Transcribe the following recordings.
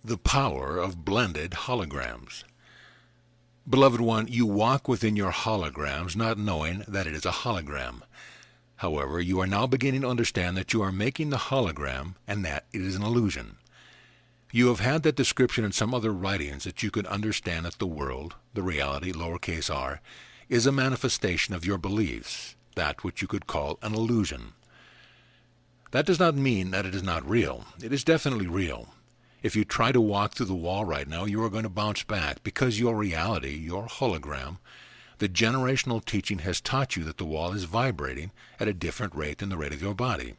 The power of blended holograms. Beloved one, you walk within your holograms not knowing that it is a hologram. However, you are now beginning to understand that you are making the hologram and that it is an illusion. You have had that description in some other writings that you could understand that the world, the reality, lowercase r, is a manifestation of your beliefs, that which you could call an illusion. That does not mean that it is not real. It is definitely real. If you try to walk through the wall right now, you are going to bounce back because your reality, your hologram, the generational teaching has taught you that the wall is vibrating at a different rate than the rate of your body.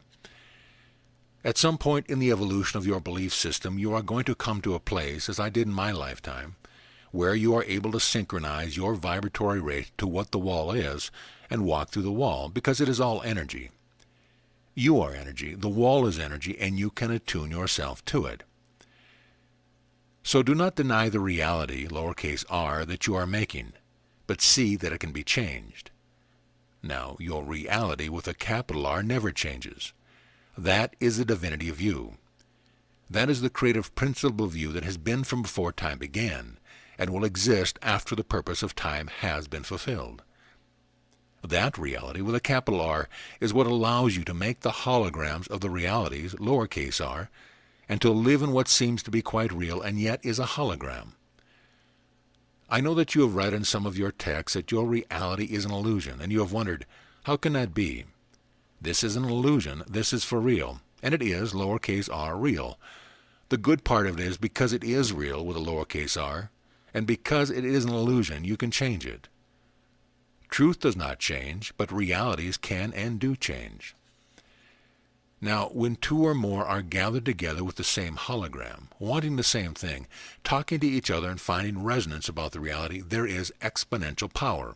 At some point in the evolution of your belief system, you are going to come to a place, as I did in my lifetime, where you are able to synchronize your vibratory rate to what the wall is and walk through the wall because it is all energy. You are energy, the wall is energy, and you can attune yourself to it. So do not deny the reality, lowercase r, that you are making, but see that it can be changed. Now, your reality with a capital R never changes. That is the divinity of you. That is the creative principle of you that has been from before time began, and will exist after the purpose of time has been fulfilled. That reality with a capital R is what allows you to make the holograms of the realities, lowercase r, and to live in what seems to be quite real and yet is a hologram. I know that you have read in some of your texts that your reality is an illusion, and you have wondered, how can that be? This is an illusion, this is for real, and it is, lowercase r, real. The good part of it is because it is real with a lowercase r, and because it is an illusion, you can change it. Truth does not change, but realities can and do change. Now, when two or more are gathered together with the same hologram, wanting the same thing, talking to each other and finding resonance about the reality, there is exponential power.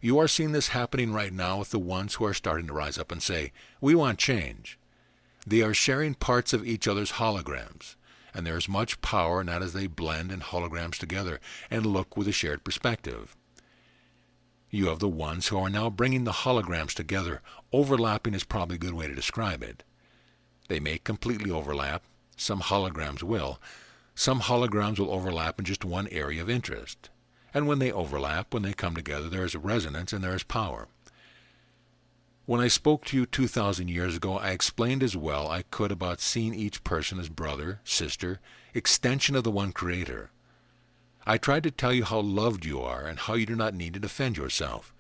You are seeing this happening right now with the ones who are starting to rise up and say, we want change. They are sharing parts of each other's holograms, and there is much power in that as they blend in holograms together and look with a shared perspective. You have the ones who are now bringing the holograms together. Overlapping is probably a good way to describe it. They may completely overlap. Some holograms will. Some holograms will overlap in just one area of interest. And when they overlap, when they come together, there is resonance and there is power. When I spoke to you 2,000 years ago, I explained as well I could about seeing each person as brother, sister, extension of the one Creator. I tried to tell you how loved you are and how you do not need to defend yourself.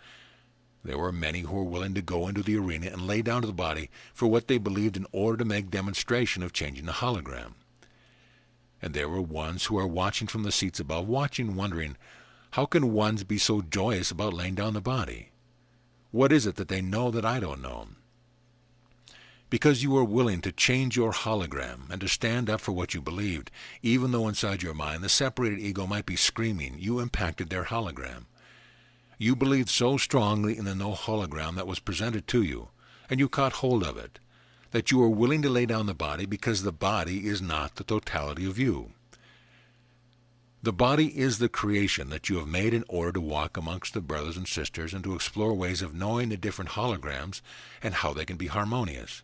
There were many who were willing to go into the arena and lay down to the body for what they believed in order to make demonstration of changing the hologram. And there were ones who are watching from the seats above, watching, wondering, how can ones be so joyous about laying down the body? What is it that they know that I don't know? Because you were willing to change your hologram and to stand up for what you believed, even though inside your mind the separated ego might be screaming, you impacted their hologram. You believed so strongly in the no hologram that was presented to you, and you caught hold of it, that you were willing to lay down the body because the body is not the totality of you. The body is the creation that you have made in order to walk amongst the brothers and sisters and to explore ways of knowing the different holograms and how they can be harmonious.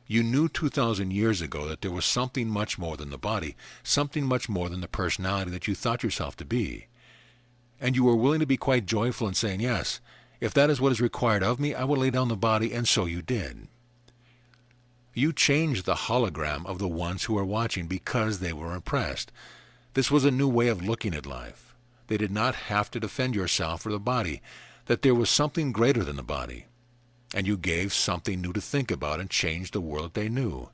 You knew 2,000 years ago that there was something much more than the body, something much more than the personality that you thought yourself to be. And you were willing to be quite joyful in saying, yes, if that is what is required of me, I will lay down the body, and so you did. You changed the hologram of the ones who were watching because they were impressed. This was a new way of looking at life. They did not have to defend yourself or the body, that there was something greater than the body. And you gave something new to think about and changed the world that they knew.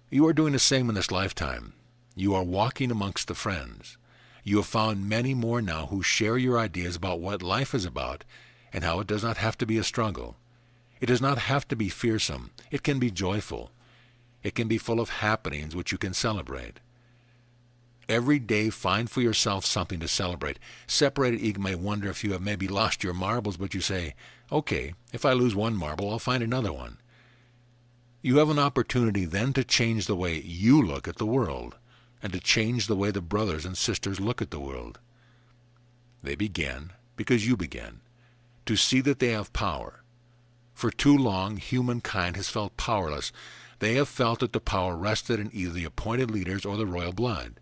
You are doing the same in this lifetime. You are walking amongst the friends. You have found many more now who share your ideas about what life is about and how it does not have to be a struggle. It does not have to be fearsome. It can be joyful. It can be full of happenings which you can celebrate. Every day find for yourself something to celebrate. Separated ego may wonder if you have maybe lost your marbles, but you say, okay, if I lose one marble, I'll find another one. You have an opportunity then to change the way you look at the world, and to change the way the brothers and sisters look at the world. They began, because you began, to see that they have power. For too long, humankind has felt powerless. They have felt that the power rested in either the appointed leaders or the royal blood.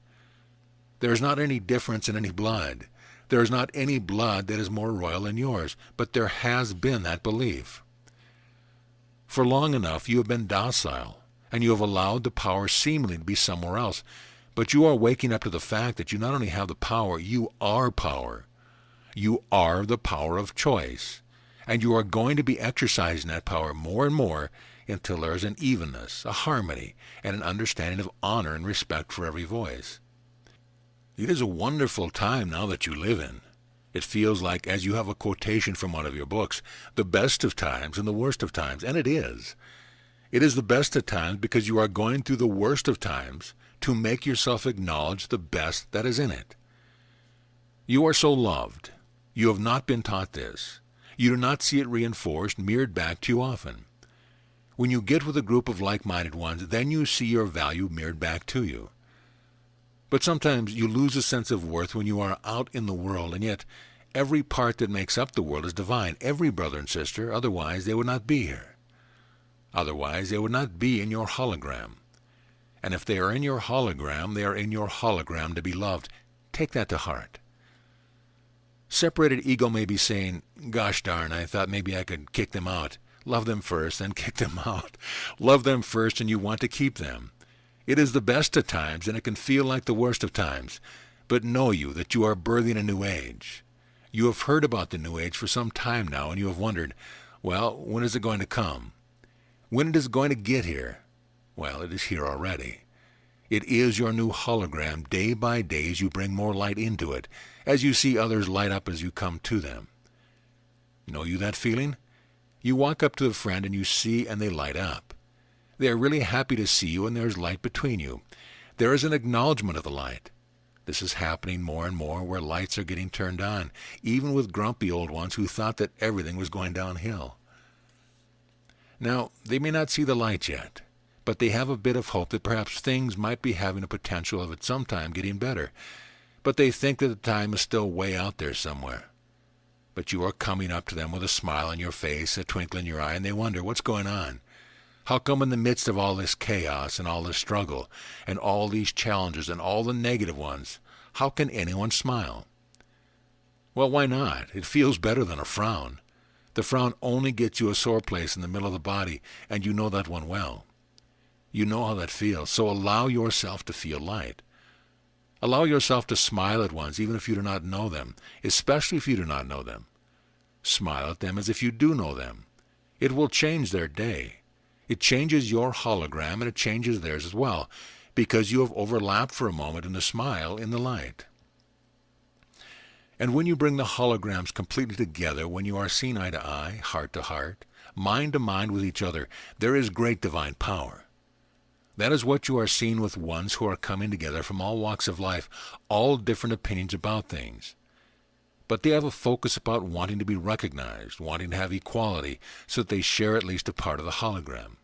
There is not any difference in any blood. There is not any blood that is more royal than yours, but there has been that belief. For long enough you have been docile, and you have allowed the power seemingly to be somewhere else. But you are waking up to the fact that you not only have the power, you are power. You are the power of choice. And you are going to be exercising that power more and more until there is an evenness, a harmony, and an understanding of honor and respect for every voice. It is a wonderful time now that you live in. It feels like, as you have a quotation from one of your books, the best of times and the worst of times, and it is. It is the best of times because you are going through the worst of times to make yourself acknowledge the best that is in it. You are so loved. You have not been taught this. You do not see it reinforced, mirrored back to you often. When you get with a group of like-minded ones, then you see your value mirrored back to you. But sometimes you lose a sense of worth when you are out in the world, and yet every part that makes up the world is divine, every brother and sister, otherwise they would not be here. Otherwise they would not be in your hologram. And if they are in your hologram, they are in your hologram to be loved. Take that to heart. Separated ego may be saying, gosh darn, I thought maybe I could kick them out. Love them first, then kick them out. Love them first, and you want to keep them. It is the best of times, and it can feel like the worst of times. But know you that you are birthing a new age. You have heard about the new age for some time now, and you have wondered, well, when is it going to come? When it is going to get here? Well, it is here already. It is your new hologram day by day as you bring more light into it, as you see others light up as you come to them. Know you that feeling? You walk up to a friend and you see and they light up. They are really happy to see you and there is light between you. There is an acknowledgement of the light. This is happening more and more where lights are getting turned on, even with grumpy old ones who thought that everything was going downhill. Now, they may not see the light yet, but they have a bit of hope that perhaps things might be having a potential of at some time getting better. But they think that the time is still way out there somewhere. But you are coming up to them with a smile on your face, a twinkle in your eye, and they wonder, what's going on? How come in the midst of all this chaos and all this struggle and all these challenges and all the negative ones, how can anyone smile? Well, why not? It feels better than a frown. The frown only gets you a sore place in the middle of the body, and you know that one well. You know how that feels, so allow yourself to feel light. Allow yourself to smile at ones, even if you do not know them, especially if you do not know them. Smile at them as if you do know them. It will change their day. It changes your hologram, and it changes theirs as well, because you have overlapped for a moment in the smile in the light. And when you bring the holograms completely together, when you are seen eye to eye, heart to heart, mind to mind with each other, there is great divine power. That is what you are seeing with ones who are coming together from all walks of life, all different opinions about things. But they have a focus about wanting to be recognized, wanting to have equality, so that they share at least a part of the hologram.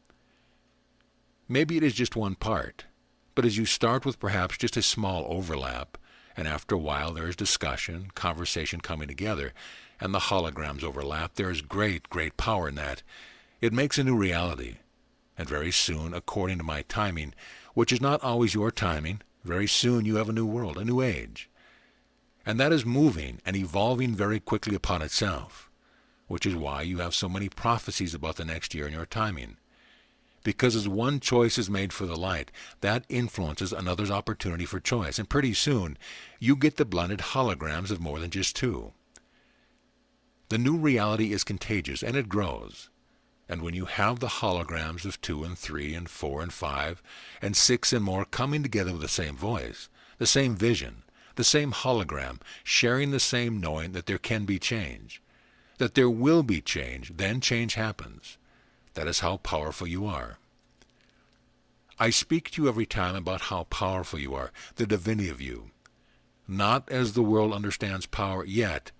Maybe it is just one part, but as you start with perhaps just a small overlap, and after a while there is discussion, conversation coming together, and the holograms overlap, there is great, great power in that. It makes a new reality. And very soon, according to my timing, which is not always your timing, very soon you have a new world, a new age. And that is moving and evolving very quickly upon itself, which is why you have so many prophecies about the next year in your timing. Because as one choice is made for the light, that influences another's opportunity for choice, and pretty soon you get the blended holograms of more than just two. The new reality is contagious, and it grows. And when you have the holograms of 2 and 3 and 4 and 5 and 6 and more coming together with the same voice, the same vision, the same hologram, sharing the same knowing that there can be change, that there will be change, then change happens. That is how powerful you are. I speak to you every time about how powerful you are, the divinity of you. Not as the world understands power yet,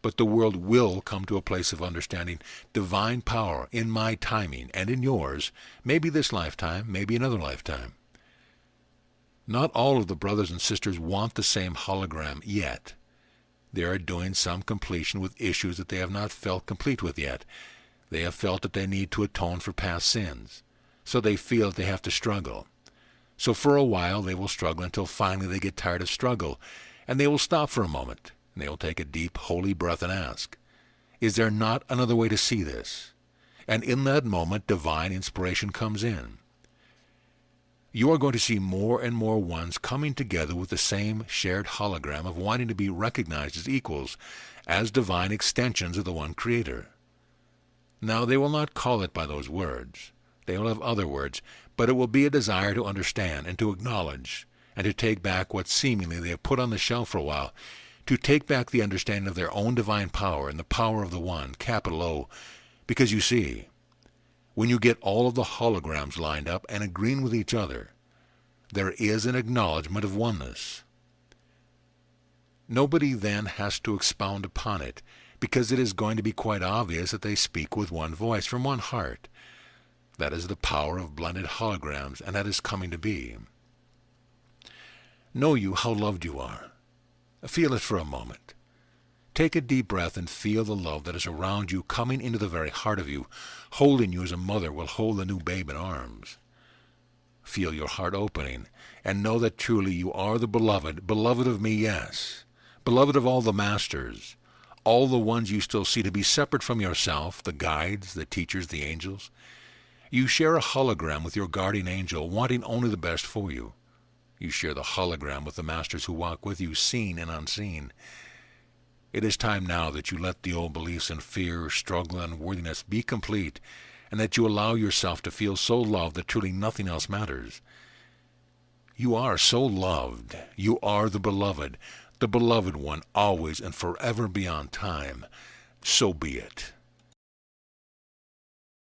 but the world will come to a place of understanding divine power in my timing and in yours, maybe this lifetime, maybe another lifetime. Not all of the brothers and sisters want the same hologram yet. They are doing some completion with issues that they have not felt complete with yet. They have felt that they need to atone for past sins. so they feel that they have to struggle. So for a while they will struggle until finally they get tired of struggle, and they will stop for a moment, and they will take a deep, holy breath and ask, is there not another way to see this? And in that moment, divine inspiration comes in. You are going to see more and more ones coming together with the same shared hologram of wanting to be recognized as equals, as divine extensions of the one Creator. Now, they will not call it by those words. They will have other words, but it will be a desire to understand and to acknowledge and to take back what seemingly they have put on the shelf for a while, to take back the understanding of their own divine power and the power of the One, capital O, because you see, when you get all of the holograms lined up and agreeing with each other, there is an acknowledgement of oneness. Nobody then has to expound upon it, because it is going to be quite obvious that they speak with one voice from one heart. That is the power of blended holograms, and that is coming to be. Know you how loved you are. Feel it for a moment. Take a deep breath and feel the love that is around you, coming into the very heart of you, holding you as a mother will hold a new babe in arms. Feel your heart opening, and know that truly you are the beloved, beloved of me, yes, beloved of all the masters, all the ones you still see to be separate from yourself, the guides, the teachers, the angels. You share a hologram with your guardian angel, wanting only the best for you. You share the hologram with the masters who walk with you, seen and unseen. It is time now that you let the old beliefs in fear, struggle, and unworthiness be complete, and that you allow yourself to feel so loved that truly nothing else matters. You are so loved. You are the beloved one, always and forever beyond time. So be it.